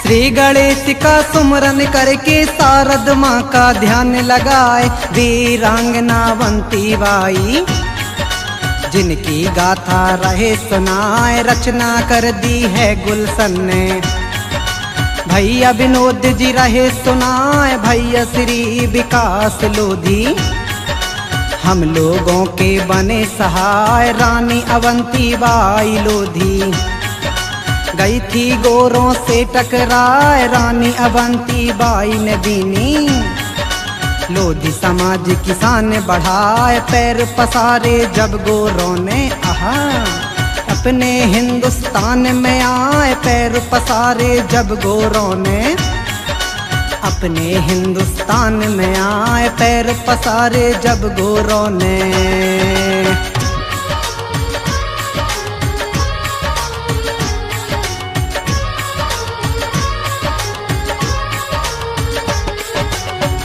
श्री गणेश का सुमरन करके शारद माँ का ध्यान लगाए, वीरांगना अवंती बाई जिनकी गाथा रहे सुनाए, रचना कर दी है गुलशन ने। भैया विनोद जी रहे सुनाए, भैया श्री विकास लोधी हम लोगों के बने सहाय, रानी अवंती बाई लोधी गई थी गोरों से टकराए, रानी अवंती बाई ने दीनी लोधी समाज किसान बढ़ाए, पैर पसारे जब गोरों ने आहा अपने हिंदुस्तान में आए, पैर पसारे जब गोरों ने अपने हिंदुस्तान में आए, पैर पसारे जब गोरों ने।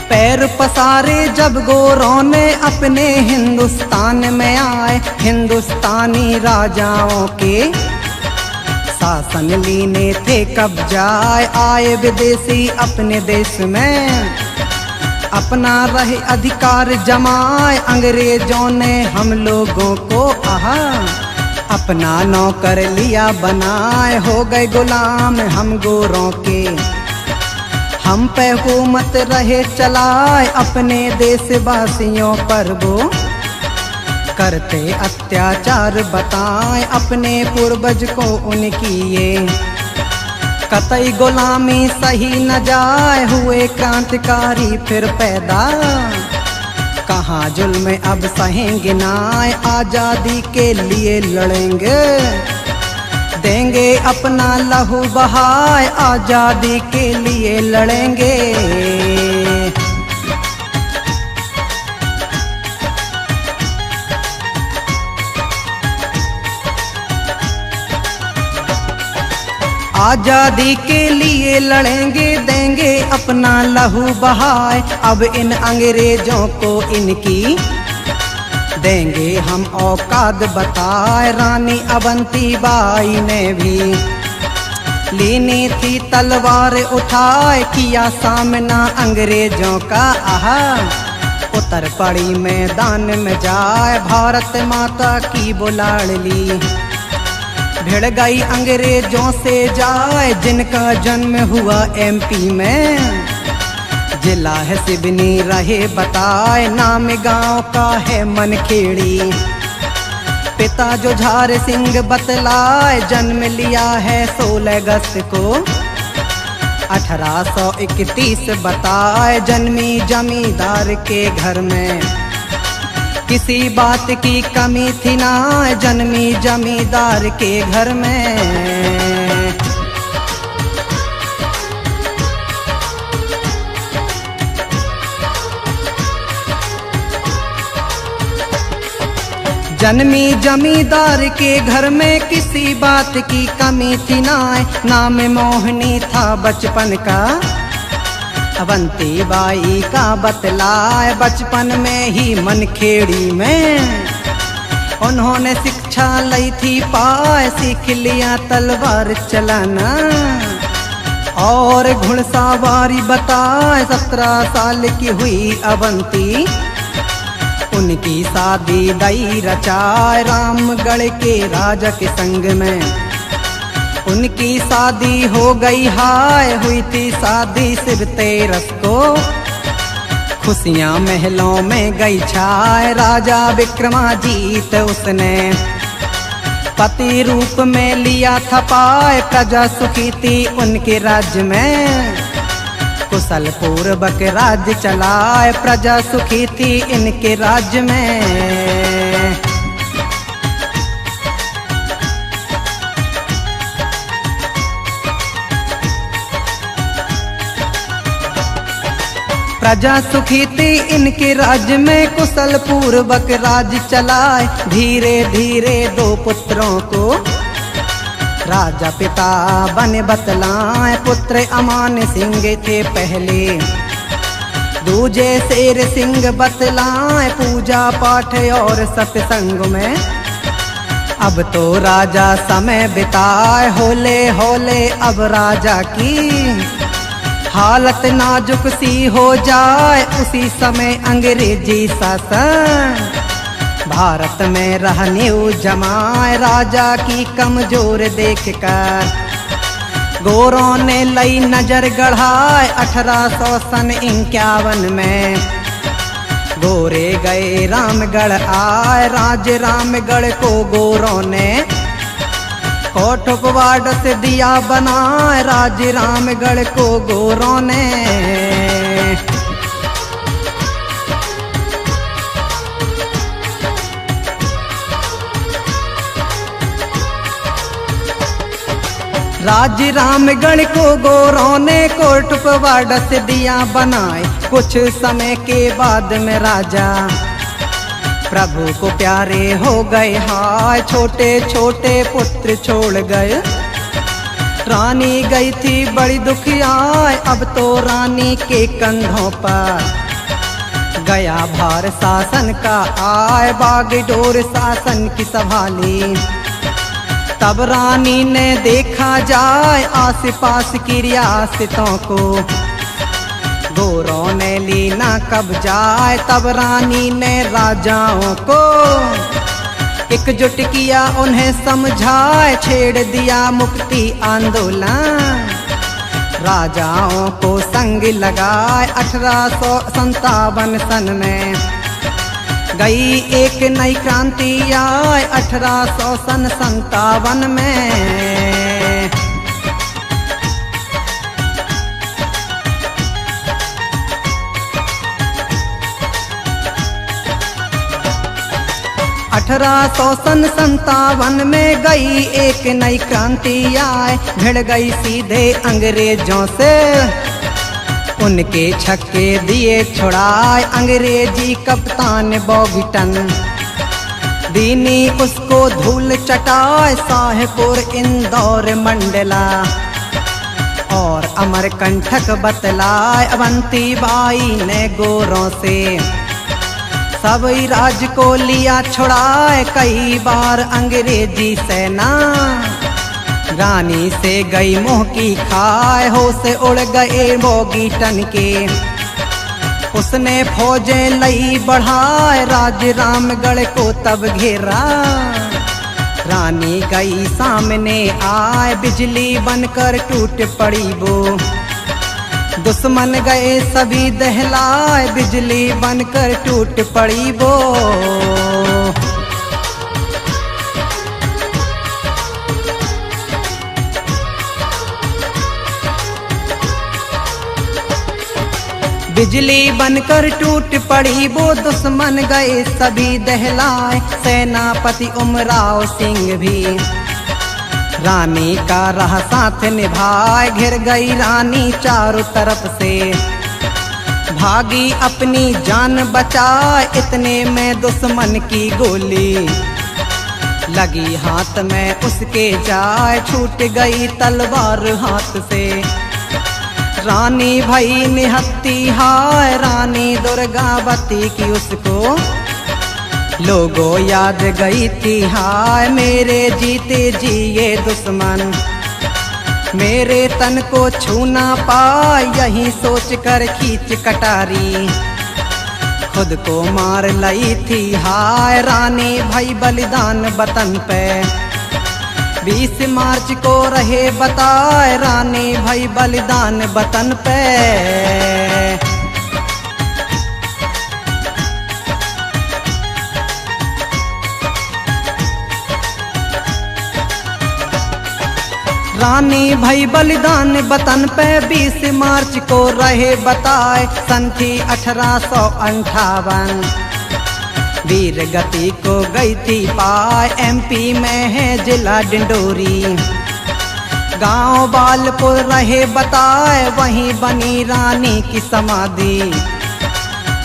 पैर पसारे जब गोरों ने अपने हिंदुस्तान में आए, हिंदुस्तानी राजाओं के शासन लीने थे कब्जाए, आए विदेशी अपने देश में अपना रहे अधिकार जमाए, अंग्रेजों ने हम लोगों को आहा अपना नौकर लिया बनाए, हो गए गुलाम हम गोरों के, हम पे हुकूमत रहे चलाए, अपने देशवासियों पर वो करते अत्याचार बताए, अपने पूर्वज को उनकी ये कतई गुलामी सही न जाए, हुए क्रांतिकारी फिर पैदा कहाँ जुल्म अब सहेंगे नाय, आजादी के लिए लड़ेंगे देंगे अपना लहू बहाए, आजादी के लिए लड़ेंगे। आजादी के लिए लड़ेंगे देंगे अपना लहू बहाए, अब इन अंग्रेजों को इनकी देंगे हम औकात बताए, रानी अवंती बाई ने भी लीनी थी तलवार उठाए, किया सामना अंग्रेजों का आहा उतर पड़ी मैदान में जाए, भारत माता की बुलाड़ ली भिड़ गई अंग्रेजों से जाए, जिनका जन्म हुआ एमपी में जिला है सिवनी रहे बताए, नाम गांव का है मनखेड़ी, पिता जो झार सिंह बतलाए, जन्म लिया है 16 अगस्त को 1831 बताए, जन्मी जमींदार के घर में किसी बात की कमी थी ना, जन्मी जमींदार के घर में। जन्मी जमींदार के घर में किसी बात की कमी थी ना, नाम मोहनी था बचपन का अवंती बाई का बतलाए, बचपन में ही मनखेड़ी में उन्होंने शिक्षा ली थी पाए, सीख लिया तलवार चलाना और घुड़सवारी बताए, 17 साल की हुई अवंती उनकी शादी दई रचाए, रामगढ़ के राजा के संग में उनकी शादी हो गई हाय, हुई थी शादी सिर्फ 13 को, खुशियां महलों में गई छाए, राजा विक्रमाजीत उसने पति रूप में लिया था पाए, प्रजा सुखी थी उनके राज्य में कुशल पूर्वक राज्य चलाए, प्रजा सुखी थी इनके राज्य में। प्रजा सुखी थी इनके राज्य में, कुशल पूर्वक राज्य चलाए, धीरे धीरे 2 पुत्रों को राजा पिता बने बतलाए, पुत्र अमान सिंह थे पहले, दूजे शेर सिंह बतलाए, पूजा पाठ और सत्संग में अब तो राजा समय बिताए, होले होले अब राजा की हालत नाजुक सी हो जाए। उसी समय अंग्रेजी शासन भारत में रहने जमाए। राजा की कमजोर देखकर गोरों ने लई नजर गढ़ाए। 1851 में गोरे गए रामगढ़ आए। राज रामगढ़ को गोरों ने कोटवाड़ से दिया बनाए। राज रामगढ़ को गोरों ने राज रामगढ़ को गोरों ने कोटवाड़ से दिया बनाए। कुछ समय के बाद में राजा प्रभु को प्यारे हो गए। हाय छोटे छोटे पुत्र छोड़ गए। रानी गई थी बड़ी दुखियाय। अब तो रानी के कंधों पर गया भार शासन का आए। बागडोर शासन की संभाली। तब रानी ने देखा जाए आस पास की रियासतों को। गोरों ने ली ना कब जाए। तब रानी ने राजाओं को एकजुट किया, उन्हें समझाए। छेड़ दिया मुक्ति आंदोलन। राजाओं को संग लगाए। 1857 सन में गई एक नई क्रांति आए। 1857 में 1857 में गई एक नई क्रांति आए। भिड़ गई सीधे अंग्रेजों से, उनके छक्के दिए छुड़ाए। अंग्रेजी कप्तान बॉगिटन दीनी उसको धूल चटाए। शाहपुर इंदौर मंडला और अमरकंटक बतलाए। अवंती बाई ने गोरों से सब राज को लिया छुड़ाए। कई बार अंग्रेजी सेना रानी से गई मुंह की खाए। हो से उड़ गए बॉगिटन के, उसने फौजें लई बढ़ाए। राज रामगढ़ को तब घेरा, रानी गई सामने आए। बिजली बनकर टूट पड़ी वो, दुश्मन गए सभी दहलाए। बिजली बनकर टूट पड़ी वो। बिजली बनकर टूट पड़ी वो, दुश्मन गए सभी दहलाए। सेनापति उमराव सिंह भी रानी का रहा साथ निभाए। घिर गई रानी चारों तरफ से, भागी अपनी जान बचाए। इतने में दुश्मन की गोली लगी हाथ में उसके जाए। छूट गई तलवार हाथ से, रानी भई निहत्ती हाय। रानी दुर्गावती की उसको लोगों याद गई थी हाय। मेरे जीते जी ये दुश्मन मेरे तन को छू ना पाए। यही सोच कर खींच कटारी खुद को मार लई थी हाय। रानी भई बलिदान वतन पे 20 मार्च को रहे बताए। रानी भई बलिदान वतन पे। रानी भई बलिदान वतन पे 20 मार्च को रहे बताए। सन थी 1858, वीर गति को गई थी पाए। MP में है जिला डिंडोरी, गांव बालपुर रहे बताए। वहीं बनी रानी की समाधि,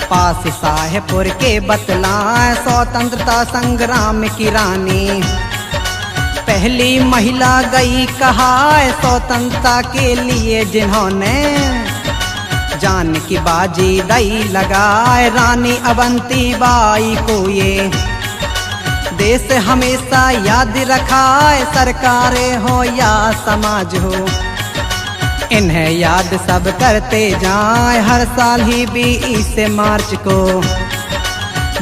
पास शाहपुर के बतलाए। स्वतंत्रता संग्राम की रानी पहली महिला गई कहाए। स्वतंत्रता के लिए जिन्होंने जान की बाजी दई लगाए। रानी अवंती बाई को ये देश हमेशा याद रखाए, सरकारें हो या समाज हो, इन्हें याद सब करते जाए। हर साल ही 20 मार्च को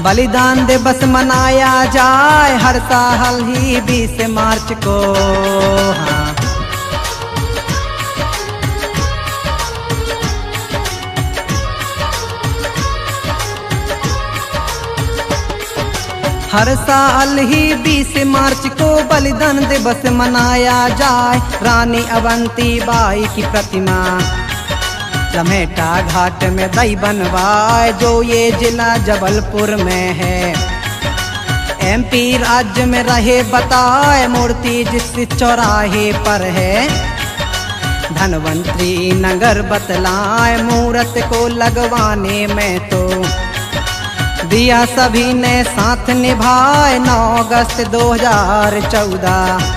बलिदान दिवस मनाया जाए, हर साल ही 20 मार्च को। हाँ। हर साल ही 20 मार्च को बलिदान दिवस मनाया जाए। रानी अवंती बाई की प्रतिमा लम्हेटा घाट में दई बनवाए, जो ये जिला जबलपुर में है। MP राज्य में रहे बताए, मूर्ति जिस चौराहे पर है। धनवंतरी नगर बतलाए, मूर्त को लगवाने में तो दिया सभी ने साथ निभाए। 9 अगस्त 2014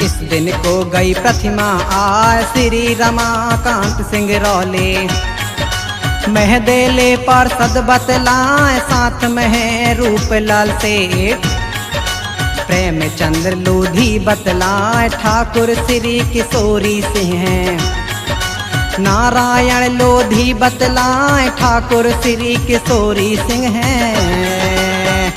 इस दिन को गई प्रतिमा आए। श्री रमाकांत सिंह रौले महदेले पार्षद बतलाए, साथ में है रूपलाल सेठ। प्रेमचंद्र लोधी बतलाए, ठाकुर श्री किशोरी सिंह हैं। नारायण लोधी बतलाए, ठाकुर श्री किशोरी सिंह हैं।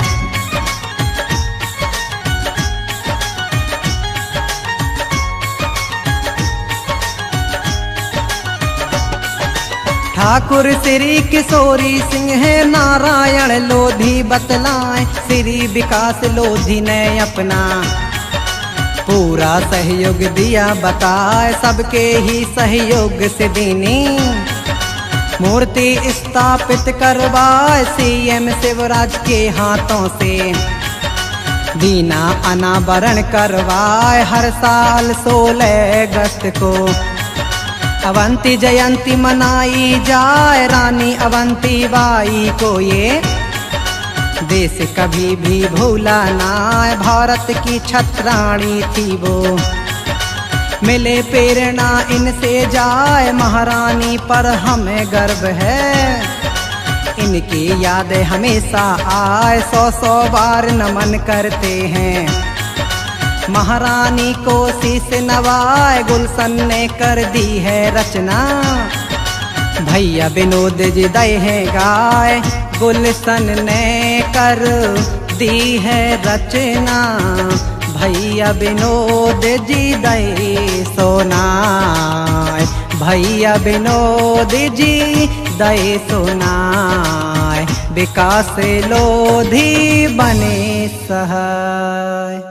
ठाकुर श्री किशोरी सिंह है, नारायण लोधी बतलाए। श्री विकास लोधी ने अपना पूरा सहयोग दिया बताए, सबके ही सहयोग से दीनी मूर्ति स्थापित करवाए। CM शिवराज के हाथों से दीना अनावरण करवाए। हर साल 16 अगस्त को अवंती जयंती मनाई जाए। रानी अवंती बाई को ये देश कभी भी भूला ना, भारत की छत्राणी थी वो। मिले प्रेरणा इनसे जाए, महारानी पर हमें गर्व है। इनकी याद हमेशा आए, 100 बार नमन करते हैं। महारानी को शीश नवाए, गुलशन ने कर दी है रचना। भैया विनोद जी दए हैं गाए, गुलशन ने कर दी है रचना। भैया विनोद जी दए सोनाए, भैया विनोद जी दए सोनाए। विकास लोधी बने सहाय।